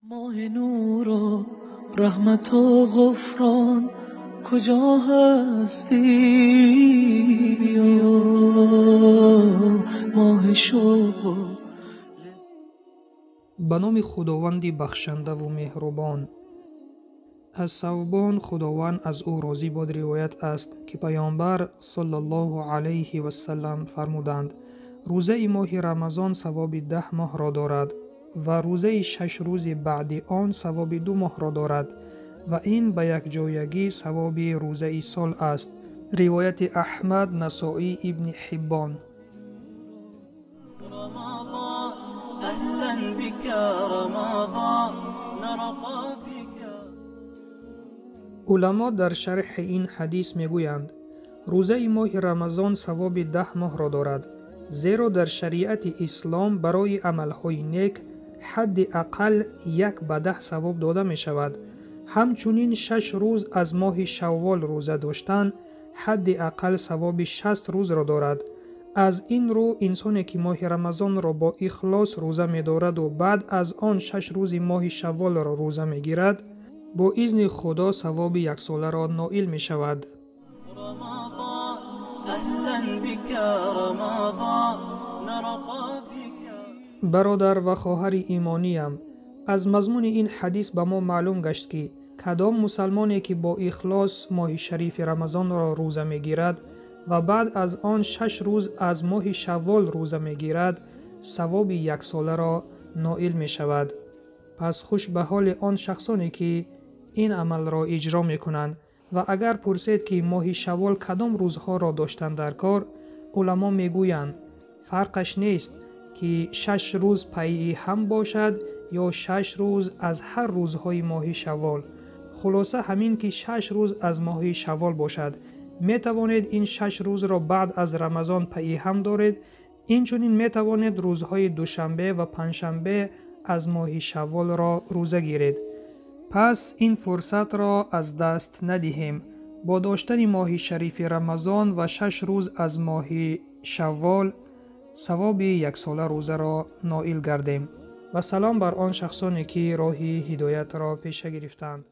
ماه نور و رحمت و غفران کجا هستی؟ بیا ماه شوق و به نام خداوند بخشنده و مهربان. از ثوبان خداوند از او راضی باد روایت است که پیامبر صلی الله علیه و سلم فرمودند روزه ماه رمضان ثواب 10 ماه را دارد و روزه 6 روز بعد آن ثواب 2 ماه را دارد و این به یک جایگی ثواب روزه سال است. روایت احمد، نسائی، ابن حبان. رمضان أهلا بك رمضان نرقى بك. علما در شرح این حدیث میگویند روزه ماه رمضان ثواب 10 ماه را دارد، زیرا در شریعت اسلام برای عملهای نیک حد اقل 1 به 10 ثواب داده می شود. همچنین 6 روز از ماه شوال روزه داشتن حد اقل ثواب 60 روز را دارد. از این رو انسانی که ماه رمضان را با اخلاص روزه می دارد و بعد از آن 6 روز ماه شوال را روزه می گیرد با اذن خدا ثواب 1 ساله را نائل می شود. رمضان أهلا بك رمضان نرقى بك. برادر و خواهر ایمانیم، از مضمون این حدیث به ما معلوم گشت که کدام مسلمانی که با اخلاص ماه شریف رمضان را روزه می گیرد و بعد از آن 6 روز از ماه شوال روزه می گیرد ثواب 1 ساله را نائل می شود. پس خوش به حال آن شخصانی که این عمل را اجرا می کنند. و اگر پرسید که ماه شوال کدام روزها را داشتند در کار، علما می گویند فرقش نیست که 6 روز پی هم باشد یا 6 روز از هر روزهای ماه شوال. خلاصه همین که 6 روز از ماه شوال باشد. می توانید این 6 روز را بعد از رمضان پی هم دارید. اینچنین می توانید روزهای دوشنبه و پنجشنبه از ماه شوال را روزه گیرید. پس این فرصت را از دست ندهیم. با داشتن ماه شریف رمضان و 6 روز از ماه شوال ثواب 1 ساله روزه را نائل گردیم. و سلام بر آن شخصانی که راه هدایت را پیش گرفتند.